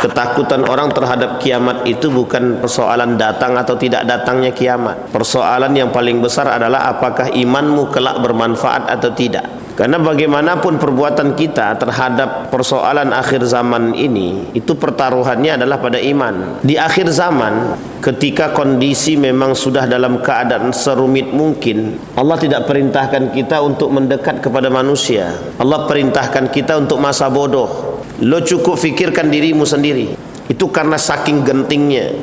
Ketakutan orang terhadap kiamat itu bukan persoalan datang atau tidak datangnya kiamat. Persoalan yang paling besar adalah apakah imanmu kelak bermanfaat atau tidak. Karena bagaimanapun perbuatan kita terhadap persoalan akhir zaman ini, itu pertaruhannya adalah pada iman. Di akhir zaman, ketika kondisi memang sudah dalam keadaan serumit mungkin, Allah tidak perintahkan kita untuk mendekat kepada manusia. Allah perintahkan kita untuk masa bodoh. Lo cukup fikirkan dirimu sendiri. Itu karena saking gentingnya.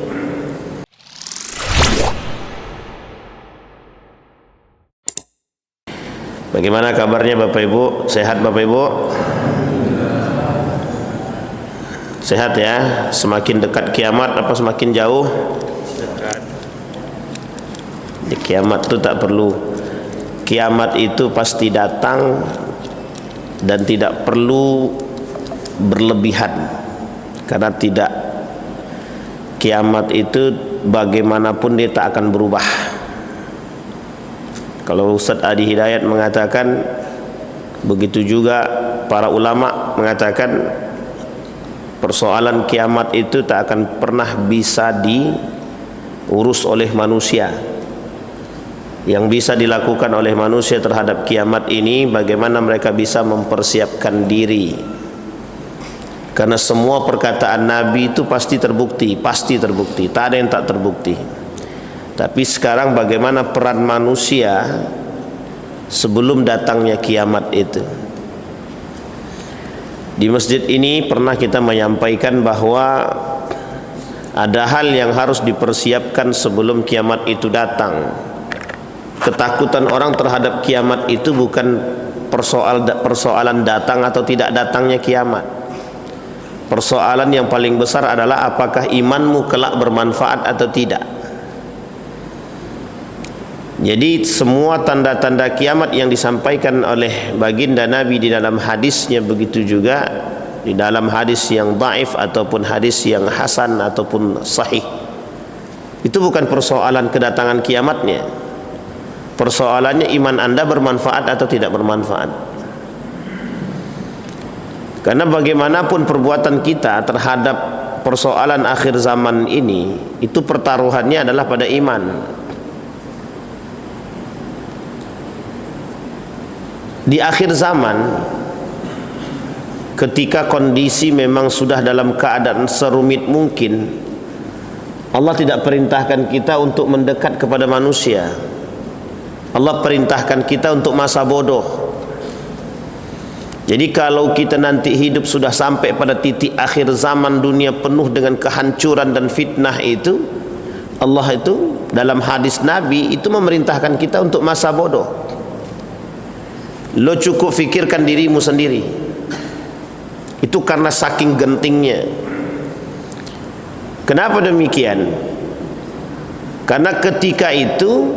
Bagaimana kabarnya Bapak Ibu? Sehat Bapak Ibu? Sehat ya? Semakin dekat kiamat apa semakin jauh? Dekat. Di kiamat itu tak perlu. Kiamat itu pasti datang dan tidak perlu berlebihan, karena tidak, kiamat itu bagaimanapun dia tak akan berubah. Kalau Ustaz Adi Hidayat mengatakan begitu, juga para ulama mengatakan persoalan kiamat itu tak akan pernah bisa diurus oleh manusia. Yang bisa dilakukan oleh manusia terhadap kiamat ini bagaimana mereka bisa mempersiapkan diri. Karena semua perkataan Nabi itu pasti terbukti, tak ada yang tak terbukti. Tapi sekarang bagaimana peran manusia sebelum datangnya kiamat itu. Di masjid ini pernah kita menyampaikan bahwa ada hal yang harus dipersiapkan sebelum kiamat itu datang. Ketakutan orang terhadap kiamat itu bukan persoalan datang atau tidak datangnya kiamat. Persoalan yang paling besar adalah apakah imanmu kelak bermanfaat atau tidak. Jadi semua tanda-tanda kiamat yang disampaikan oleh baginda Nabi di dalam hadisnya, begitu juga di dalam hadis yang dhaif ataupun hadis yang hasan ataupun sahih, itu bukan persoalan kedatangan kiamatnya. Persoalannya iman Anda bermanfaat atau tidak bermanfaat. Karena bagaimanapun perbuatan kita terhadap persoalan akhir zaman ini, itu pertaruhannya adalah pada iman. Di akhir zaman, ketika kondisi memang sudah dalam keadaan serumit mungkin, Allah tidak perintahkan kita untuk mendekat kepada manusia. Allah perintahkan kita untuk masa bodoh. Jadi kalau kita nanti hidup sudah sampai pada titik akhir zaman, dunia penuh dengan kehancuran dan fitnah itu, Allah itu dalam hadis Nabi itu memerintahkan kita untuk masa bodoh. Lo cukup fikirkan dirimu sendiri. Itu karena saking gentingnya. Kenapa demikian? Karena ketika itu,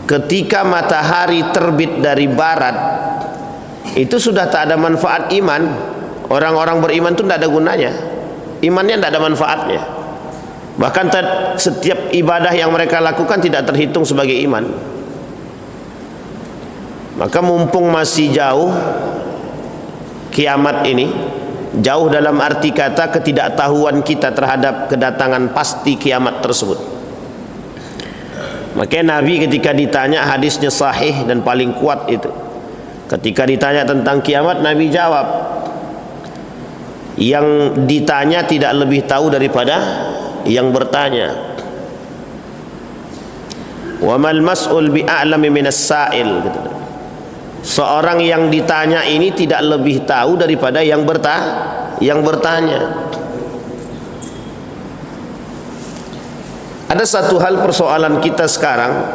ketika matahari terbit dari barat, itu sudah tak ada manfaat iman. Orang-orang beriman itu tidak ada gunanya. Imannya tidak ada manfaatnya. Bahkan setiap ibadah yang mereka lakukan tidak terhitung sebagai iman. Maka mumpung masih jauh kiamat ini, jauh dalam arti kata ketidaktahuan kita terhadap kedatangan pasti kiamat tersebut. Makanya Nabi ketika ditanya, hadisnya sahih dan paling kuat itu, ketika ditanya tentang kiamat, Nabi jawab, yang ditanya tidak lebih tahu daripada yang bertanya. Wa mal mas'ul bi'a'lami minas sa'il. Seorang yang ditanya ini tidak lebih tahu daripada yang bertanya. Ada satu hal persoalan kita sekarang,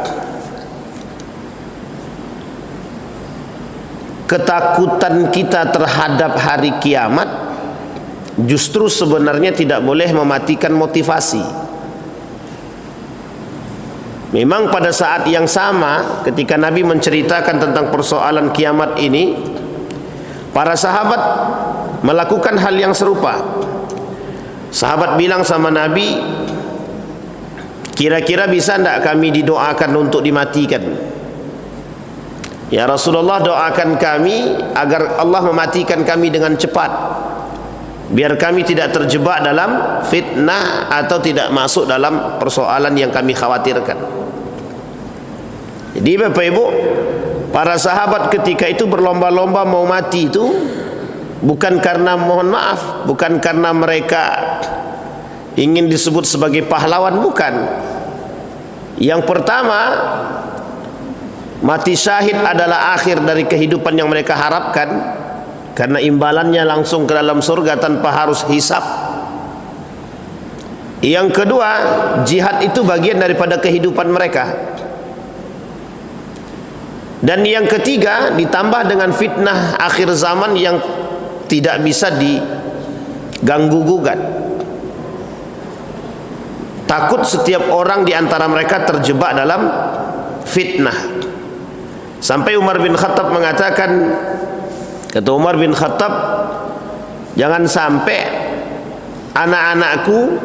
ketakutan kita terhadap hari kiamat justru sebenarnya tidak boleh mematikan motivasi. Memang pada saat yang sama ketika Nabi menceritakan tentang persoalan kiamat ini, para sahabat melakukan hal yang serupa. Sahabat bilang sama Nabi, kira-kira bisa tidak kami didoakan untuk dimatikan? Ya Rasulullah, doakan kami agar Allah mematikan kami dengan cepat. biar kami tidak terjebak dalam fitnah atau tidak masuk dalam persoalan yang kami khawatirkan. Jadi Bapak Ibu, para sahabat ketika itu berlomba-lomba mau mati itu bukan karena, mohon maaf, bukan karena mereka ingin disebut sebagai pahlawan, bukan. Yang pertama, mati syahid adalah akhir dari kehidupan yang mereka harapkan, karena imbalannya langsung ke dalam surga tanpa harus hisab. Yang kedua, jihad itu bagian daripada kehidupan mereka. Dan yang ketiga, ditambah dengan fitnah akhir zaman yang tidak bisa diganggu gugat. Takut setiap orang di antara mereka terjebak dalam fitnah. Sampai Umar bin Khattab mengatakan, kata Umar bin Khattab, jangan sampai anak-anakku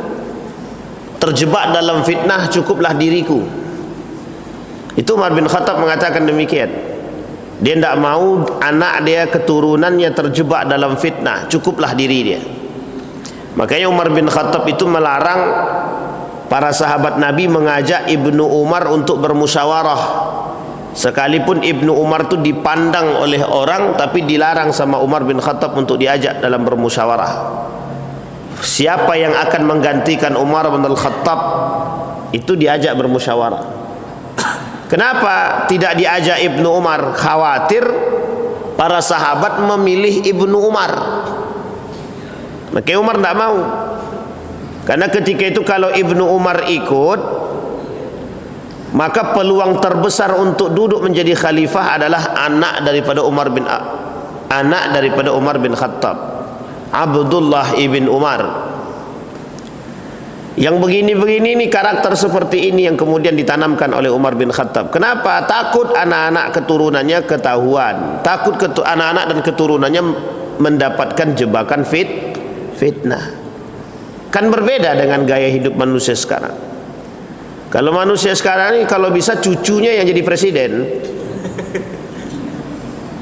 terjebak dalam fitnah, cukuplah diriku. Itu Umar bin Khattab mengatakan demikian. Dia tidak mau anak dia, keturunannya terjebak dalam fitnah, cukuplah diri dia. Makanya Umar bin Khattab itu melarang para sahabat Nabi mengajak Ibnu Umar untuk bermusyawarah. Sekalipun Ibnu Umar itu dipandang oleh orang, tapi dilarang sama Umar bin Khattab untuk diajak dalam bermusyawarah. Siapa yang akan menggantikan Umar bin Khattab itu diajak bermusyawarah. Kenapa tidak diajak Ibnu Umar? Khawatir para sahabat memilih Ibnu Umar. Maka Umar tidak mau. Karena ketika itu kalau Ibnu Umar ikut, maka peluang terbesar untuk duduk menjadi khalifah adalah anak daripada Umar bin Khattab, Abdullah ibn Umar. Yang begini-begini ini, karakter seperti ini yang kemudian ditanamkan oleh Umar bin Khattab. Kenapa? Takut anak-anak keturunannya ketahuan, takut anak-anak dan keturunannya mendapatkan jebakan fitnah. Kan berbeda dengan gaya hidup manusia sekarang. Kalau manusia sekarang ini kalau bisa cucunya yang jadi presiden.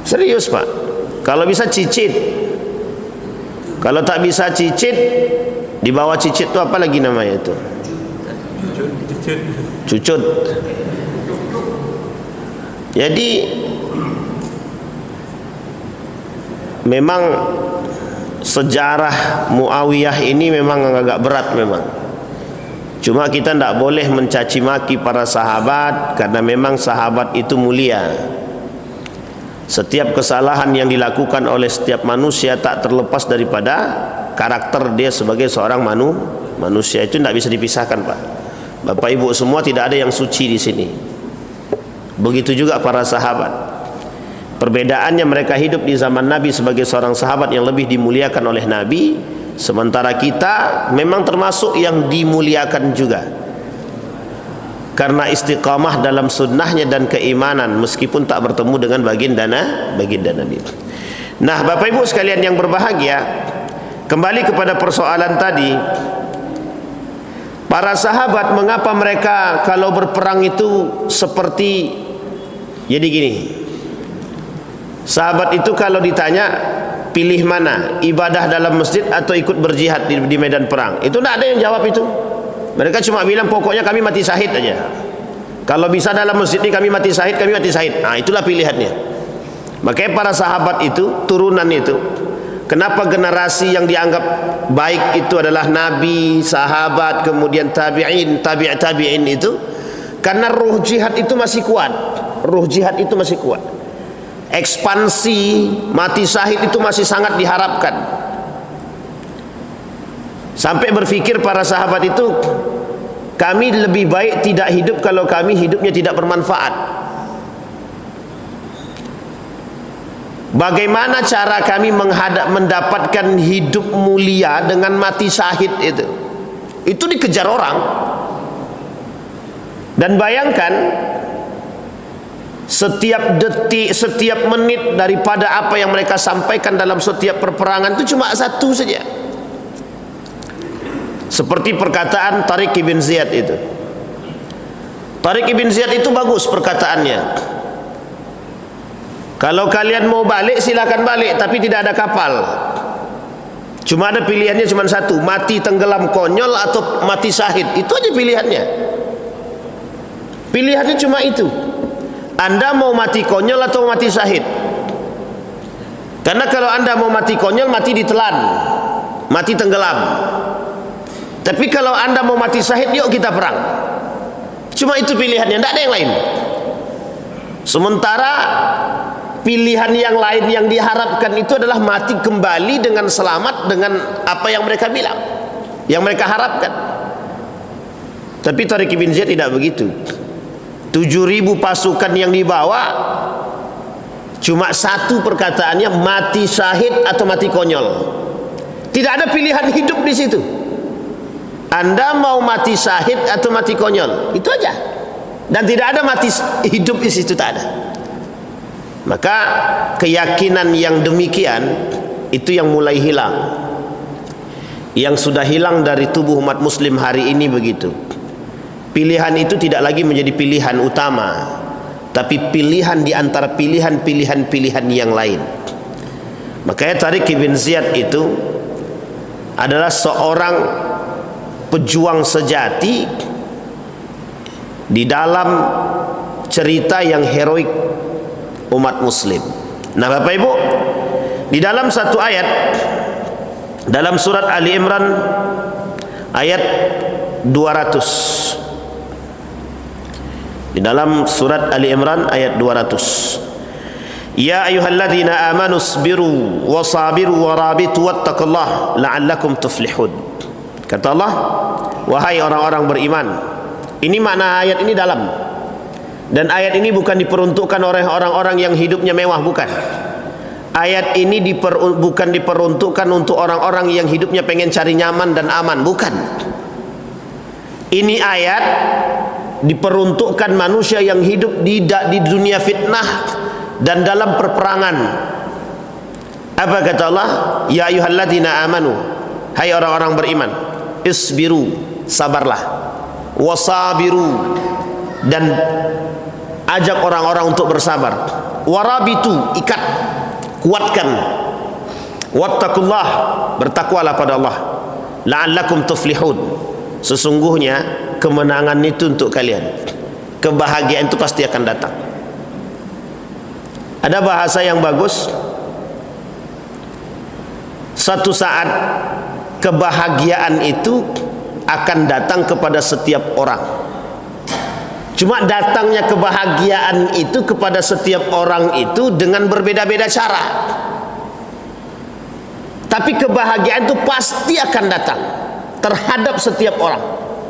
Serius Pak. Kalau bisa cicit. Kalau tak bisa cicit, di bawah cicit itu apa lagi namanya itu? Cucut. Jadi memang sejarah Muawiyah ini memang agak berat memang. Cuma kita tidak boleh mencaci maki para sahabat, karena memang sahabat itu mulia. Setiap kesalahan yang dilakukan oleh setiap manusia tak terlepas daripada karakter dia sebagai seorang manusia. Itu tidak bisa dipisahkan Pak. Bapak Ibu semua, tidak ada yang suci di sini. Begitu juga para sahabat. Perbedaannya, mereka hidup di zaman Nabi sebagai seorang sahabat yang lebih dimuliakan oleh Nabi, sementara kita memang termasuk yang dimuliakan juga karena istiqamah dalam sunnahnya dan keimanan, meskipun tak bertemu dengan baginda Nabi. Nah Bapak Ibu sekalian yang berbahagia, kembali kepada persoalan tadi, para sahabat mengapa mereka kalau berperang itu seperti, jadi gini, sahabat itu kalau ditanya pilih mana, ibadah dalam masjid atau ikut berjihad di medan perang, itu tidak ada yang jawab itu. Mereka cuma bilang pokoknya kami mati syahid aja. Kalau bisa dalam masjid ini kami mati syahid, kami mati syahid. Nah itulah pilihannya. Makanya para sahabat itu, turunan itu, kenapa generasi yang dianggap baik itu adalah Nabi, sahabat, kemudian tabi'in, tabi'in itu, karena ruh jihad itu masih kuat. Ruh jihad itu masih kuat. Ekspansi mati syahid itu masih sangat diharapkan. Sampai berpikir para sahabat itu, kami lebih baik tidak hidup kalau kami hidupnya tidak bermanfaat. Bagaimana cara kami mendapatkan hidup mulia dengan mati syahid itu? Itu dikejar orang. Dan bayangkan, setiap detik, setiap menit daripada apa yang mereka sampaikan dalam setiap perperangan itu cuma satu saja. Seperti perkataan Tariq ibn Ziyad itu. Tariq ibn Ziyad itu bagus perkataannya. Kalau kalian mau balik silakan balik, tapi tidak ada kapal. Cuma ada pilihannya cuma satu, mati tenggelam konyol atau mati syahid. Itu aja pilihannya. Pilihannya cuma itu. Anda mau mati konyol atau mati syahid? Karena kalau Anda mau mati konyol, mati ditelan, mati tenggelam. Tapi kalau Anda mau mati syahid, yuk kita perang. Cuma itu pilihannya, tidak ada yang lain. Sementara pilihan yang lain yang diharapkan itu adalah mati kembali dengan selamat dengan apa yang mereka bilang, yang mereka harapkan. Tapi Tariq bin Ziyad tidak begitu. 7.000 pasukan yang dibawa, cuma satu perkataannya, mati syahid atau mati konyol. Tidak ada pilihan hidup di situ. Anda mau mati syahid atau mati konyol, itu aja. Dan tidak ada mati hidup di situ, tak ada. Maka keyakinan yang demikian itu yang mulai hilang. Yang sudah hilang dari tubuh umat muslim hari ini begitu. Pilihan itu tidak lagi menjadi pilihan utama, tapi pilihan di antara pilihan-pilihan yang lain. Makanya Tariq bin Ziyad itu adalah seorang pejuang sejati di dalam cerita yang heroik umat muslim. Nah Bapak Ibu, di dalam satu ayat dalam surat Ali Imran ayat 200, di dalam surat Ali Imran ayat 200, ya ayyuhalladzina amanu sabiru wasabiru warabitu wattaqullah la'allakum tuflihun. Kata Allah, wahai orang-orang beriman. Ini makna ayat ini dalam. Dan ayat ini bukan diperuntukkan oleh orang-orang yang hidupnya mewah, bukan. Ayat ini bukan diperuntukkan untuk orang-orang yang hidupnya pengen cari nyaman dan aman, bukan. Ini ayat diperuntukkan manusia yang hidup di dunia fitnah dan dalam perperangan. Apa kata Allah? Ya ayyuhalladzina amanu, hai orang-orang beriman, isbiru, sabarlah, wasabiru, dan ajak orang-orang untuk bersabar, warabitu, ikat, kuatkan, wattaqullah, bertakwalah pada Allah, la'allakum tuflihun, sesungguhnya kemenangan itu untuk kalian, kebahagiaan itu pasti akan datang. Ada bahasa yang bagus, satu saat kebahagiaan itu akan datang kepada setiap orang. Cuma datangnya kebahagiaan itu kepada setiap orang itu dengan berbeda-beda cara. Tapi kebahagiaan itu pasti akan datang terhadap setiap orang.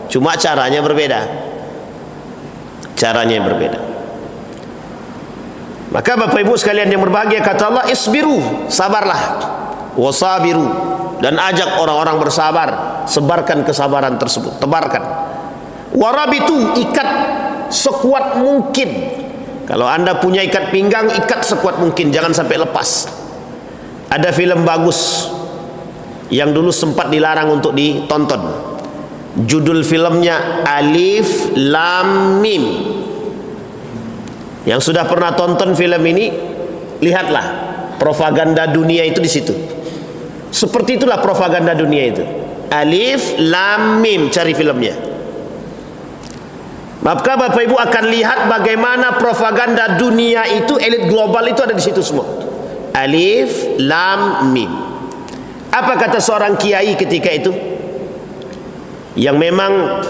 Cuma caranya berbeda. Caranya berbeda. Maka Bapak Ibu sekalian yang berbahagia, kata Allah, isbiru, sabarlah, wasabiru, dan ajak orang-orang bersabar, sebarkan kesabaran tersebut, tebarkan. Warabitu, ikat sekuat mungkin. Kalau Anda punya ikat pinggang, ikat sekuat mungkin, jangan sampai lepas. Ada film bagus yang dulu sempat dilarang untuk ditonton. Judul filmnya Alif Lam Mim. Yang sudah pernah tonton film ini, lihatlah propaganda dunia itu di situ. Seperti itulah propaganda dunia itu. Alif Lam Mim, cari filmnya. Maka Bapak Ibu akan lihat bagaimana propaganda dunia itu, elit global itu ada di situ semua. Alif Lam Mim. Apa kata seorang kiai ketika itu, yang memang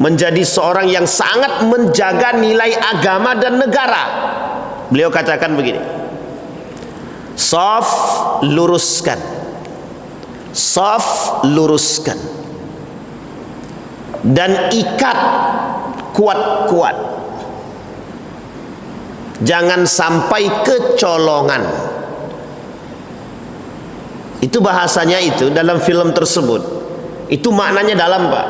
menjadi seorang yang sangat menjaga nilai agama dan negara? Beliau katakan begini, shaf luruskan, shaf luruskan, dan ikat kuat-kuat, jangan sampai kecolongan. Itu bahasanya itu dalam film tersebut. Itu maknanya dalam, Pak.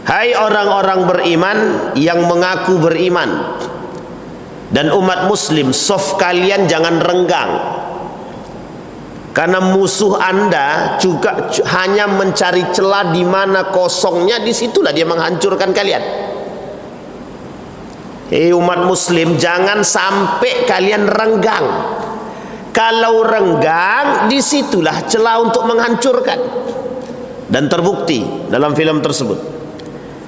Hai orang-orang beriman yang mengaku beriman dan umat muslim, saf kalian jangan renggang. Karena musuh Anda juga hanya mencari celah di mana kosongnya, disitulah dia menghancurkan kalian. Umat muslim, jangan sampai kalian renggang. Kalau renggang, disitulah celah untuk menghancurkan. Dan terbukti dalam film tersebut,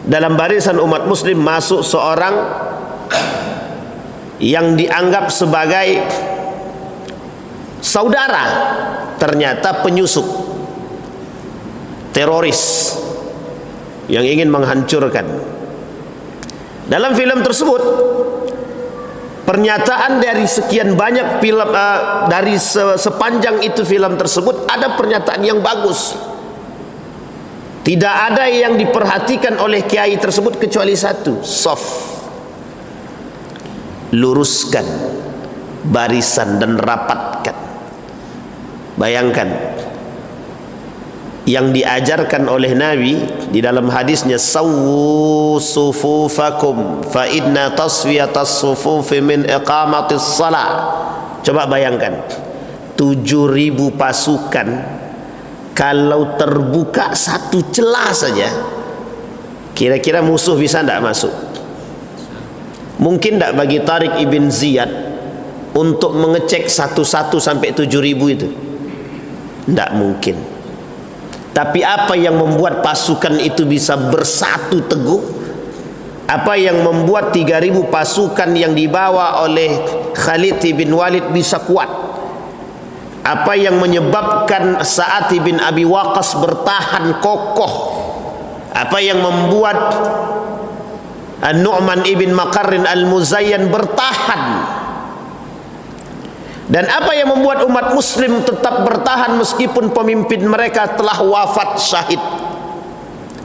dalam barisan umat muslim masuk seorang yang dianggap sebagai saudara, ternyata penyusup, teroris yang ingin menghancurkan. Dalam film tersebut, pernyataan dari sekian banyak film, dari sepanjang itu film tersebut, ada pernyataan yang bagus. Tidak ada yang diperhatikan oleh kiai tersebut kecuali satu: soft, luruskan barisan dan rapatkan. Bayangkan yang diajarkan oleh Nabi di dalam hadisnya, sawwu sufufakum fa inna taswiyatas sufufi min iqamatis salah. Coba bayangkan 7.000 pasukan, kalau terbuka satu celah saja, kira-kira musuh bisa tidak masuk? Mungkin tidak bagi Tariq ibn Ziyad untuk mengecek satu-satu sampai 7.000 itu? Tidak mungkin. Tapi apa yang membuat pasukan itu bisa bersatu teguh? Apa yang membuat 3.000 pasukan yang dibawa oleh Khalid bin Walid bisa kuat? Apa yang menyebabkan Sa'ad bin Abi Waqqas bertahan kokoh? Apa yang membuat Nu'man ibn Maqarrin al-Muzayyan bertahan? Dan apa yang membuat umat muslim tetap bertahan meskipun pemimpin mereka telah wafat syahid?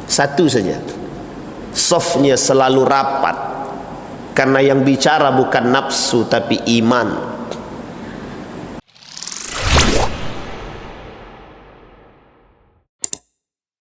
Satu saja: softnya selalu rapat, karena yang bicara bukan nafsu tapi iman.